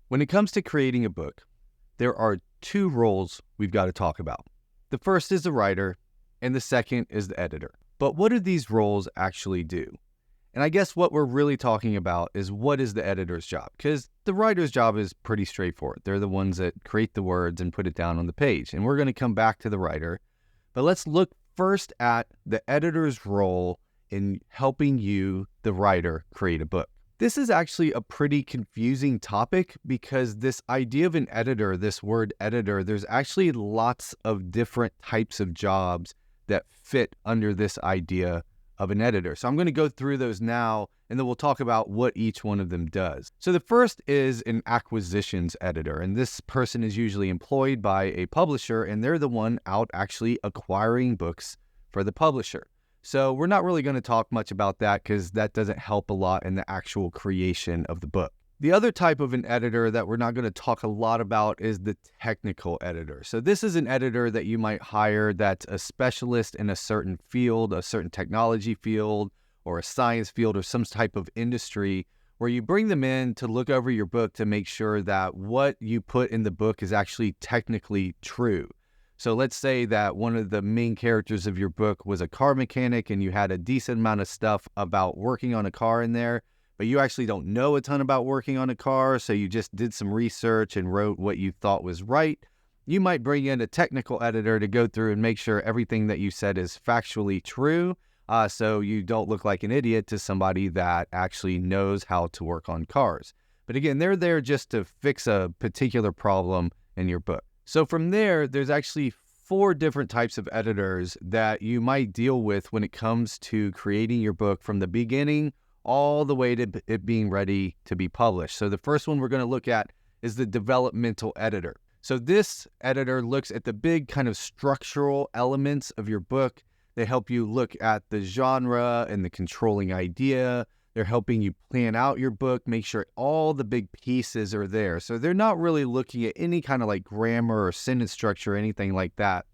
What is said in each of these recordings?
When it comes to creating a book, there are two roles we've got to talk about. The first is the writer, and the second is the editor. But what do these roles actually do? And I guess what we're really talking about is what is the editor's job? Because the writer's job is pretty straightforward. They're the ones that create the words and put it down on the page. And we're going to come back to the writer. But let's look first at the editor's role in helping you, the writer, create a book. This is actually a pretty confusing topic because this idea of an editor, this word editor, there's actually lots of different types of jobs that fit under this idea of an editor. So I'm going to go through those now, and then we'll talk about what each one of them does. So the first is an acquisitions editor, and this person is usually employed by a publisher, and they're the one out actually acquiring books for the publisher. So we're not really going to talk much about that because that doesn't help a lot in the actual creation of the book. The other type of an editor that we're not going to talk a lot about is the technical editor. So this is an editor that you might hire that's a specialist in a certain field, a certain technology field, or a science field, or some type of industry, where you bring them in to look over your book to make sure that what you put in the book is actually technically true. So let's say that one of the main characters of your book was a car mechanic and you had a decent amount of stuff about working on a car in there, but you actually don't know a ton about working on a car, so you just did some research and wrote what you thought was right. You might bring in a technical editor to go through and make sure everything that you said is factually true, so you don't look like an idiot to somebody that actually knows how to work on cars. But again, they're there just to fix a particular problem in your book. So from there's actually 4 different types of editors that you might deal with when it comes to creating your book from the beginning all the way to it being ready to be published. So the first one we're going to look at is the developmental editor. So this editor looks at the big kind of structural elements of your book. They help you look at the genre and the controlling idea. They're helping you plan out your book, make sure all the big pieces are there. So they're not really looking at any kind of like grammar or sentence structure or anything like that.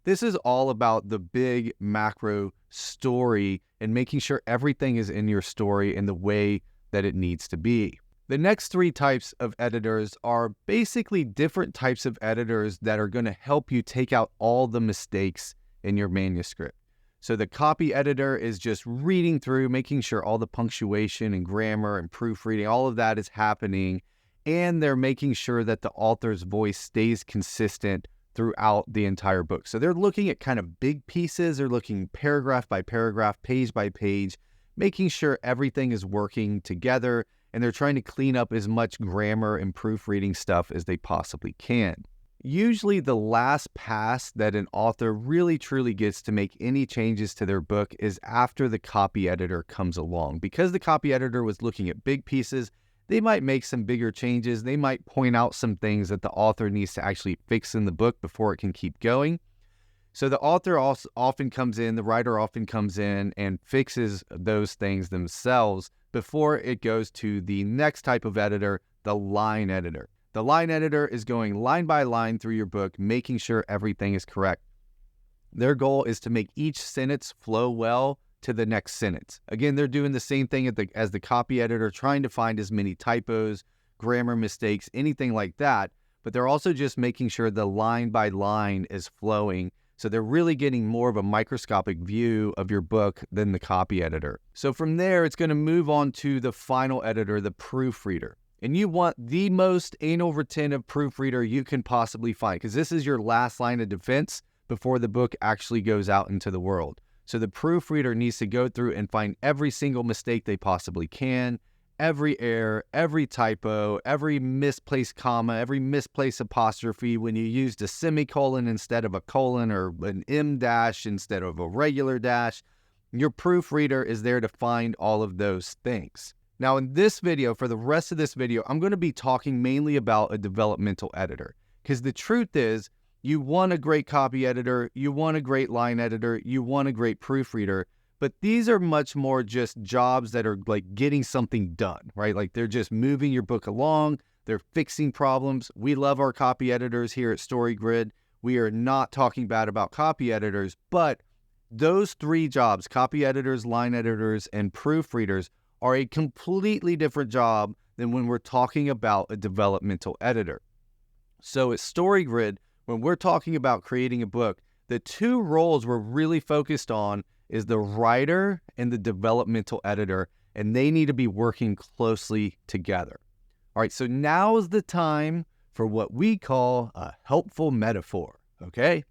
This is all about the big macro story and making sure everything is in your story in the way that it needs to be. The next 3 types of editors are basically different types of editors that are going to help you take out all the mistakes in your manuscript. So the copy editor is just reading through, making sure all the punctuation and grammar and proofreading, all of that is happening. And they're making sure that the author's voice stays consistent throughout the entire book. So they're looking at kind of big pieces. They're looking paragraph by paragraph, page by page, making sure everything is working together. And they're trying to clean up as much grammar and proofreading stuff as they possibly can. Usually the last pass that an author really truly gets to make any changes to their book is after the copy editor comes along. Because the copy editor was looking at big pieces, they might make some bigger changes. They might point out some things that the author needs to actually fix in the book before it can keep going. So the author also often comes in, the writer often comes in and fixes those things themselves before it goes to the next type of editor, the line editor. The line editor is going line by line through your book, making sure everything is correct. Their goal is to make each sentence flow well to the next sentence. Again, they're doing the same thing as the copy editor, trying to find as many typos, grammar mistakes, anything like that, but they're also just making sure the line by line is flowing. So they're really getting more of a microscopic view of your book than the copy editor. So from there, it's going to move on to the final editor, the proofreader. And you want the most anal retentive proofreader you can possibly find, because this is your last line of defense before the book actually goes out into the world. So the proofreader needs to go through and find every single mistake they possibly can, every error, every typo, every misplaced comma, every misplaced apostrophe, when you used a semicolon instead of a colon or an M dash instead of a regular dash. Your proofreader is there to find all of those things. Now in this video, for the rest of this video, I'm going to be talking mainly about a developmental editor, because the truth is you want a great copy editor, you want a great line editor, you want a great proofreader, but these are much more just jobs that are like getting something done, right? Like they're just moving your book along, they're fixing problems. We love our copy editors here at StoryGrid. We are not talking bad about copy editors, but those 3 jobs, copy editors, line editors, and proofreaders, are a completely different job than when we're talking about a developmental editor. So at StoryGrid, when we're talking about creating a book, the two roles we're really focused on is the writer and the developmental editor, and they need to be working closely together. All right, so now is the time for what we call a helpful metaphor, okay?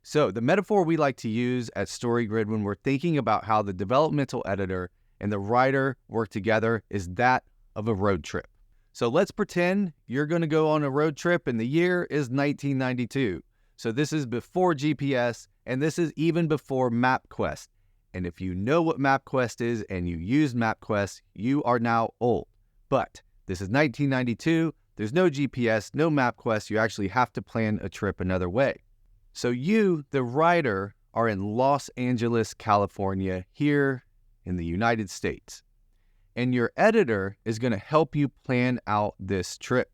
So the metaphor we like to use at StoryGrid when we're thinking about how the developmental editor and the writer work together is that of a road trip. So let's pretend you're going to go on a road trip and the year is 1992. So this is before GPS and this is even before MapQuest. And if you know what MapQuest is and you use MapQuest, you are now old. But this is 1992. There's no GPS, no MapQuest. You actually have to plan a trip another way. So you, the writer, are in Los Angeles, California, here in the United States. And your editor is going to help you plan out this trip.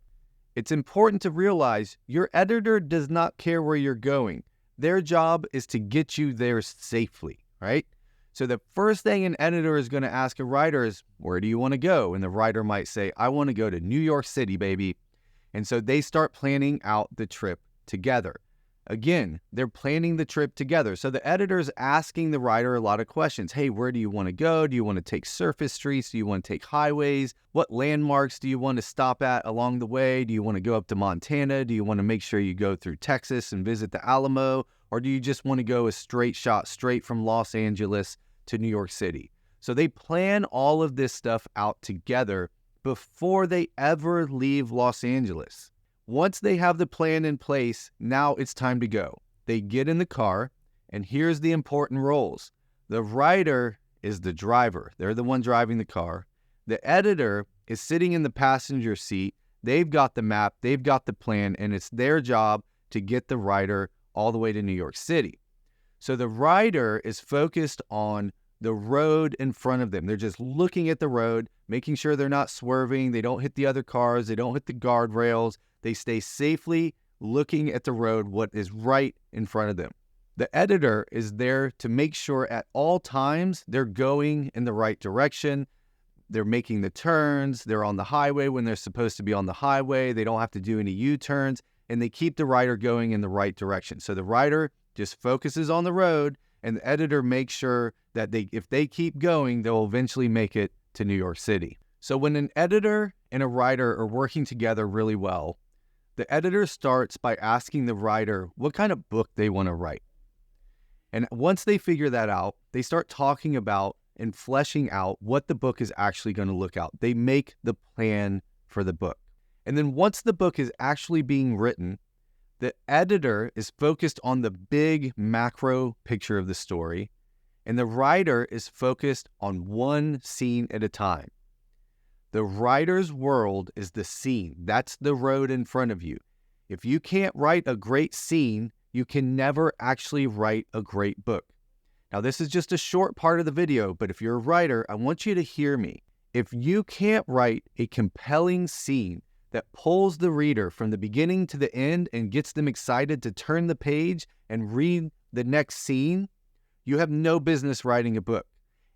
It's important to realize your editor does not care where you're going. Their job is to get you there safely, right? So the first thing an editor is going to ask a writer is, where do you want to go? And the writer might say, I want to go to New York City, baby. And so they start planning out the trip together. Again, they're planning the trip together. So the editor is asking the writer a lot of questions. Hey, where do you want to go? Do you want to take surface streets? Do you want to take highways? What landmarks do you want to stop at along the way? Do you want to go up to Montana? Do you want to make sure you go through Texas and visit the Alamo? Or do you just want to go a straight shot straight from Los Angeles to New York City? So they plan all of this stuff out together before they ever leave Los Angeles. Once they have the plan in place, now it's time to go. They get in the car, and here's the important roles. The writer is the driver. They're the one driving the car. The editor is sitting in the passenger seat. They've got the map, they've got the plan, and it's their job to get the writer all the way to New York City. So the writer is focused on the road in front of them. They're just looking at the road, making sure they're not swerving, they don't hit the other cars, they don't hit the guardrails. They stay safely looking at the road, what is right in front of them. The editor is there to make sure at all times they're going in the right direction. They're making the turns. They're on the highway when they're supposed to be on the highway. They don't have to do any U-turns, and they keep the writer going in the right direction. So the writer just focuses on the road, and the editor makes sure that if they keep going, they'll eventually make it to New York City. So when an editor and a writer are working together really well, the editor starts by asking the writer what kind of book they want to write. And once they figure that out, they start talking about and fleshing out what the book is actually going to look out. They make the plan for the book. And then once the book is actually being written, the editor is focused on the big macro picture of the story, and the writer is focused on one scene at a time. The writer's world is the scene. That's the road in front of you. If you can't write a great scene, you can never actually write a great book. Now, this is just a short part of the video, but if you're a writer, I want you to hear me. If you can't write a compelling scene that pulls the reader from the beginning to the end and gets them excited to turn the page and read the next scene, you have no business writing a book.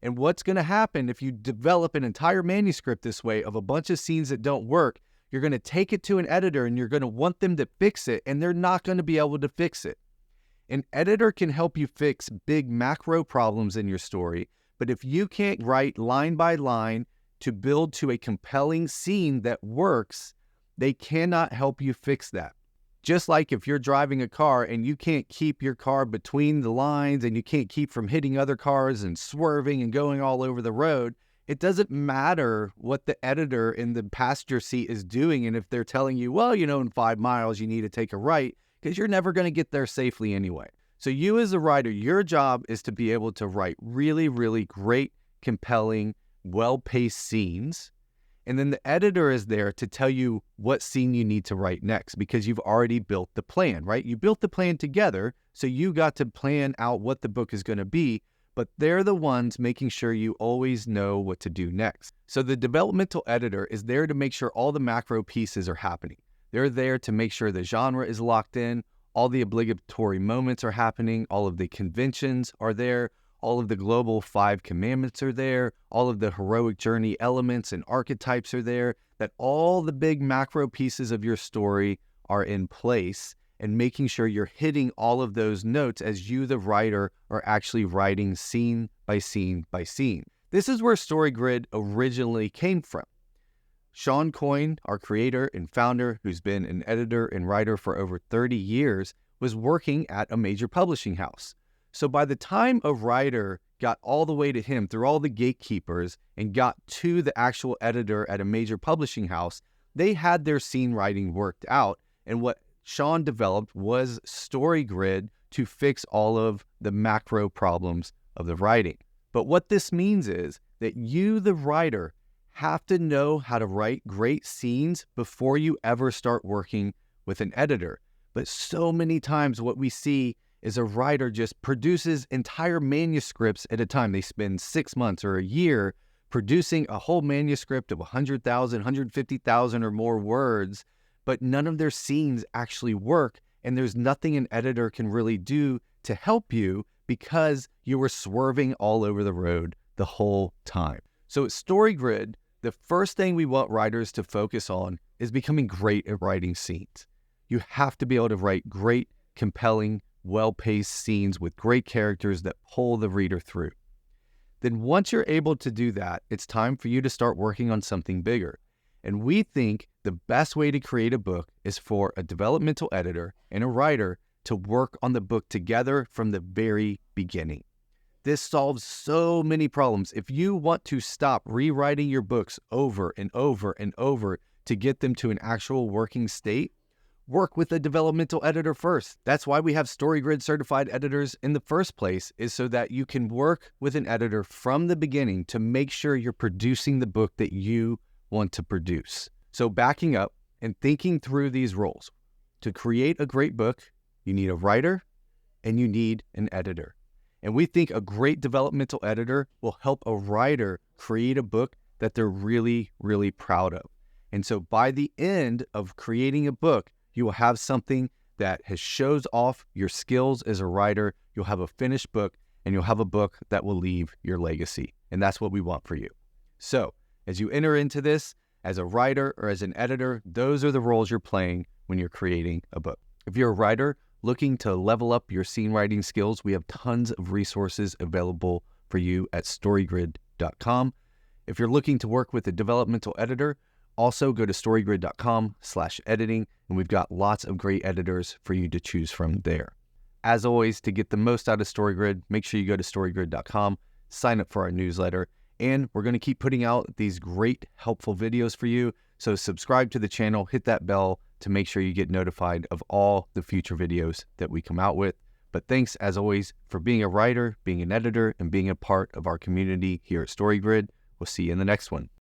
And what's going to happen if you develop an entire manuscript this way of a bunch of scenes that don't work, you're going to take it to an editor and you're going to want them to fix it, and they're not going to be able to fix it. An editor can help you fix big macro problems in your story, but if you can't write line by line to build to a compelling scene that works, they cannot help you fix that. Just like if you're driving a car and you can't keep your car between the lines and you can't keep from hitting other cars and swerving and going all over the road, it doesn't matter what the editor in the passenger seat is doing. And if they're telling you, well, in 5 miles, you need to take a right, because you're never going to get there safely anyway. So you as a writer, your job is to be able to write really, really great, compelling, well-paced scenes. And then the editor is there to tell you what scene you need to write next, because you've already built the plan, right? You built the plan together, so you got to plan out what the book is going to be, but they're the ones making sure you always know what to do next. So the developmental editor is there to make sure all the macro pieces are happening. They're there to make sure the genre is locked in, all the obligatory moments are happening, all of the conventions are there, all of the global 5 commandments are there, all of the heroic journey elements and archetypes are there. that all the big macro pieces of your story are in place, and making sure you're hitting all of those notes as you, the writer, are actually writing scene by scene by scene. This is where StoryGrid originally came from. Sean Coyne, our creator and founder, who's been an editor and writer for over 30 years, was working at a major publishing house. So by the time a writer got all the way to him through all the gatekeepers and got to the actual editor at a major publishing house, they had their scene writing worked out. And what Sean developed was StoryGrid to fix all of the macro problems of the writing. But what this means is that you, the writer, have to know how to write great scenes before you ever start working with an editor. But so many times what we see is a writer just produces entire manuscripts at a time. They spend 6 months or a year producing a whole manuscript of 100,000, 150,000 or more words, but none of their scenes actually work, and there's nothing an editor can really do to help you because you were swerving all over the road the whole time. So at StoryGrid, the first thing we want writers to focus on is becoming great at writing scenes. You have to be able to write great, compelling, well-paced scenes with great characters that pull the reader through. Then once you're able to do that, it's time for you to start working on something bigger. And we think the best way to create a book is for a developmental editor and a writer to work on the book together from the very beginning. This solves so many problems. If you want to stop rewriting your books over and over and over to get them to an actual working state, work with a developmental editor first. That's why we have StoryGrid certified editors in the first place, is so that you can work with an editor from the beginning to make sure you're producing the book that you want to produce. So backing up and thinking through these roles. To create a great book, you need a writer and you need an editor. And we think a great developmental editor will help a writer create a book that they're really, really proud of. And so by the end of creating a book, you will have something that shows off your skills as a writer. You'll have a finished book, and you'll have a book that will leave your legacy. And that's what we want for you. So as you enter into this as a writer or as an editor, those are the roles you're playing when you're creating a book. If you're a writer looking to level up your scene writing skills, we have tons of resources available for you at storygrid.com. If you're looking to work with a developmental editor, also go to storygrid.com/editing, and we've got lots of great editors for you to choose from there. As always, to get the most out of StoryGrid, make sure you go to storygrid.com, sign up for our newsletter, and we're going to keep putting out these great, helpful videos for you. So subscribe to the channel, hit that bell to make sure you get notified of all the future videos that we come out with. But thanks, as always, for being a writer, being an editor, and being a part of our community here at StoryGrid. We'll see you in the next one.